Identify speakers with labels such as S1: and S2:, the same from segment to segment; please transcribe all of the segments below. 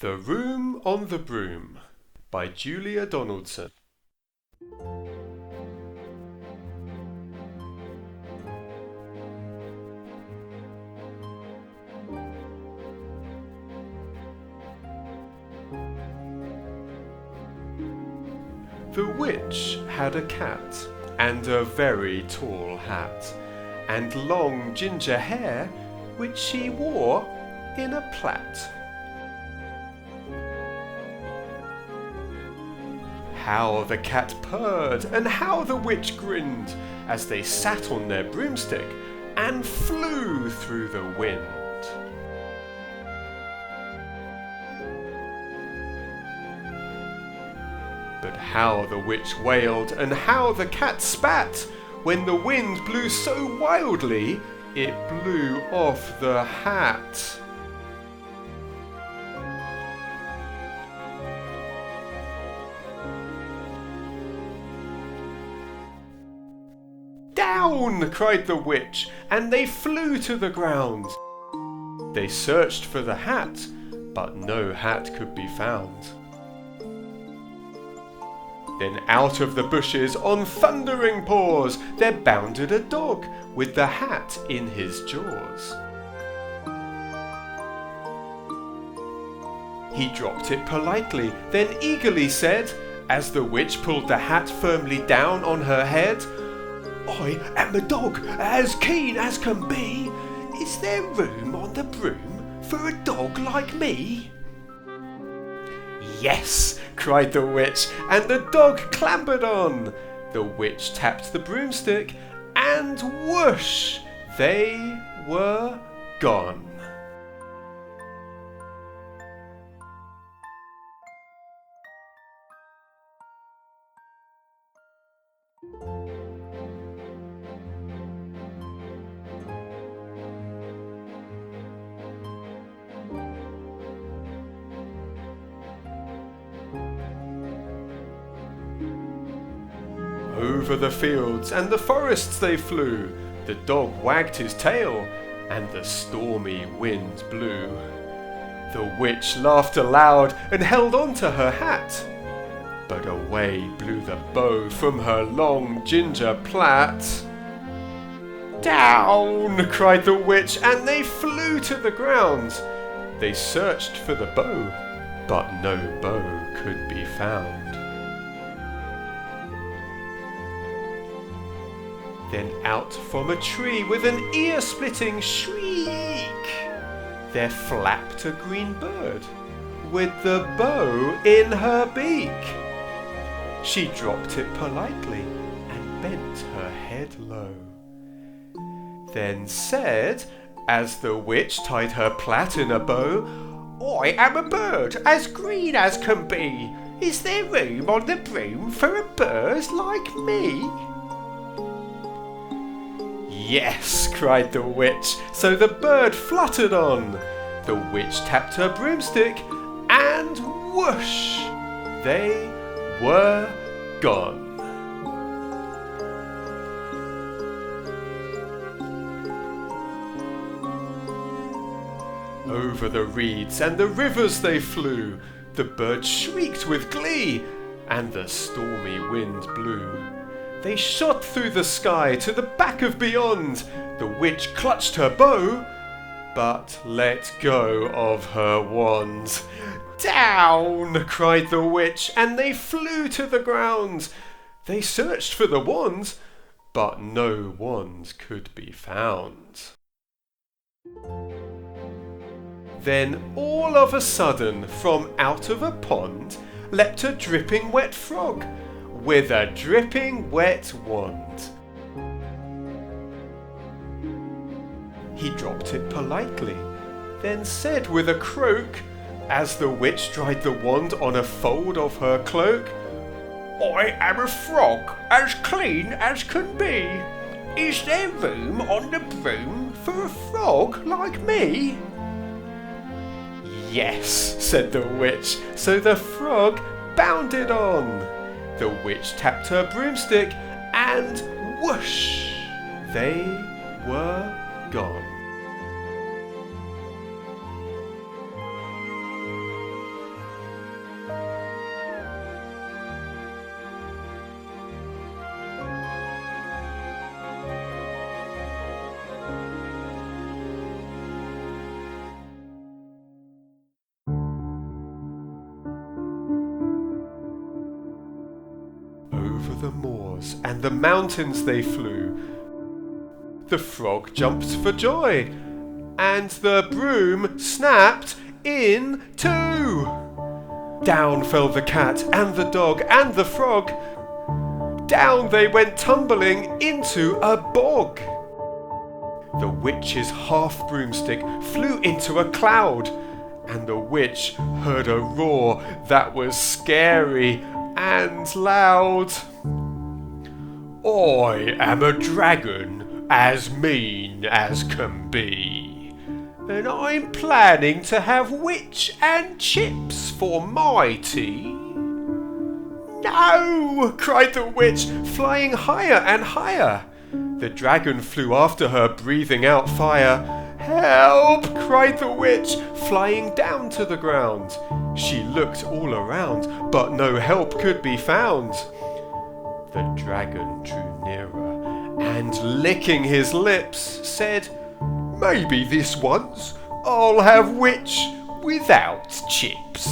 S1: The Room on the Broom by Julia Donaldson. The witch had a cat, and a very tall hat, and long ginger hair, which she wore in a plait. How the cat purred, and how the witch grinned, as they sat on their broomstick and flew through the wind. But how the witch wailed, and how the cat spat, when the wind blew so wildly, it blew off the hat. "Down!" cried the witch, and they flew to the ground. They searched for the hat, but no hat could be found. Then out of the bushes, on thundering paws, there bounded a dog with the hat in his jaws. He dropped it politely, then eagerly said, as the witch pulled the hat firmly down on her head, "I am a dog, as keen as can be. Is there room on the broom for a dog like me?" "Yes," cried the witch, and the dog clambered on. The witch tapped the broomstick, and whoosh, they were gone. Over the fields and the forests they flew, the dog wagged his tail, and the stormy wind blew. The witch laughed aloud and held on to her hat, but away blew the bow from her long ginger plait. "Down!" cried the witch, and they flew to the ground. They searched for the bow, but no bow could be found. Then out from a tree with an ear-splitting shriek, there flapped a green bird with the bow in her beak. She dropped it politely and bent her head low. Then said, as the witch tied her plait in a bow, "I am a bird as green as can be. Is there room on the broom for a bird like me?" "Yes," cried the witch, so the bird fluttered on. The witch tapped her broomstick, and whoosh, they were gone. Over the reeds and the rivers they flew, the birds shrieked with glee, and the stormy wind blew. They shot through the sky to the back of beyond. The witch clutched her bow, but let go of her wand. "Down!" cried the witch, and they flew to the ground. They searched for the wand, but no wand could be found. Then all of a sudden, from out of a pond, leapt a dripping wet frog with a dripping wet wand. He dropped it politely, then said with a croak, as the witch dried the wand on a fold of her cloak, "I am a frog, as clean as can be. Is there room on the broom for a frog like me?" "Yes," said the witch, so the frog bounded on. The witch tapped her broomstick, and whoosh, they were gone. the moors and the mountains they flew. The frog jumped for joy, and the broom snapped in two. Down fell the cat and the dog and the frog. Down they went tumbling into a bog. The witch's half broomstick flew into a cloud, and the witch heard a roar that was scary and loud. I am a dragon as mean as can be, and I'm planning to have witch and chips for my tea. No! Cried the witch, flying higher and higher. The dragon flew after her, breathing out fire. Help! Cried the witch, flying down to the ground. She looked all around, but no help could be found. The dragon drew nearer, and licking his lips, said, Maybe this once I'll have witch without chips.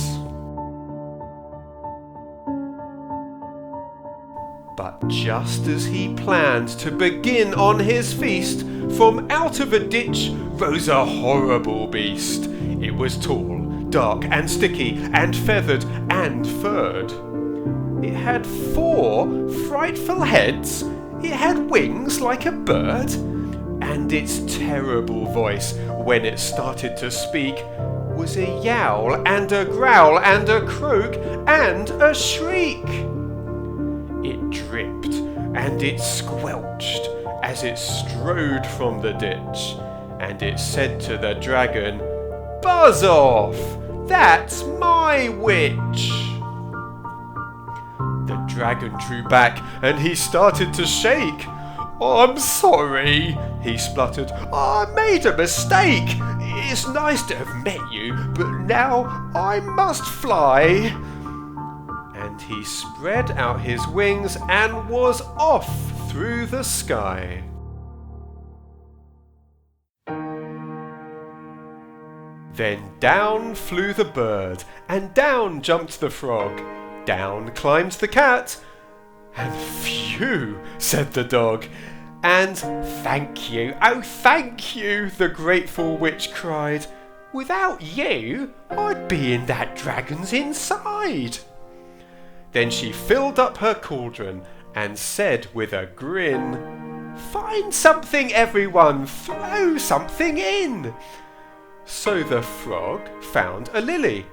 S1: But just as he planned to begin on his feast, from out of a ditch rose a horrible beast. It was tall, dark and sticky, and feathered and furred. It had 4 frightful heads, it had wings like a bird, and its terrible voice, when it started to speak, was a yowl and a growl and a croak and a shriek. It dripped and it squelched as it strode from the ditch, and it said to the dragon, Buzz off! That's my witch! The dragon drew back and he started to shake. I'm sorry, he spluttered. I made a mistake. It's nice to have met you, but now I must fly. And he spread out his wings and was off through the sky. Then down flew the bird, and down jumped the frog. Down climbed the cat, and phew, said the dog. And thank you, oh thank you, the grateful witch cried. Without you, I'd be in that dragon's inside. Then she filled up her cauldron and said with a grin, Find something, everyone, throw something in. So the frog found a lily,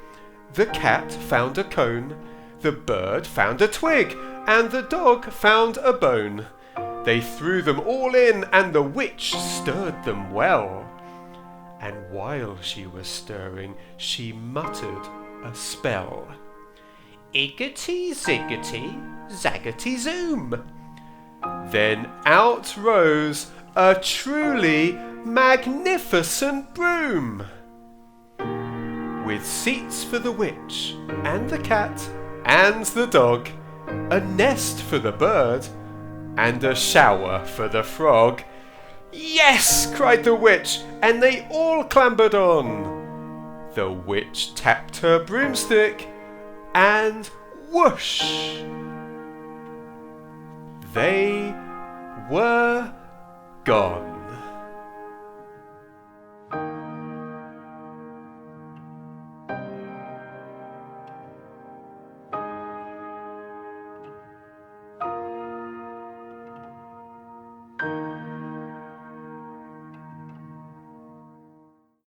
S1: the cat found a cone, the bird found a twig, and the dog found a bone. They threw them all in, and the witch stirred them well. And while she was stirring, she muttered a spell. Iggity ziggity, zaggity zoom. Then out rose a truly magnificent broom, with seats for the witch and the cat and the dog, a nest for the bird, and a shower for the frog. Yes! Cried the witch, and they all clambered on. The witch tapped her broomstick, and whoosh! They were gone.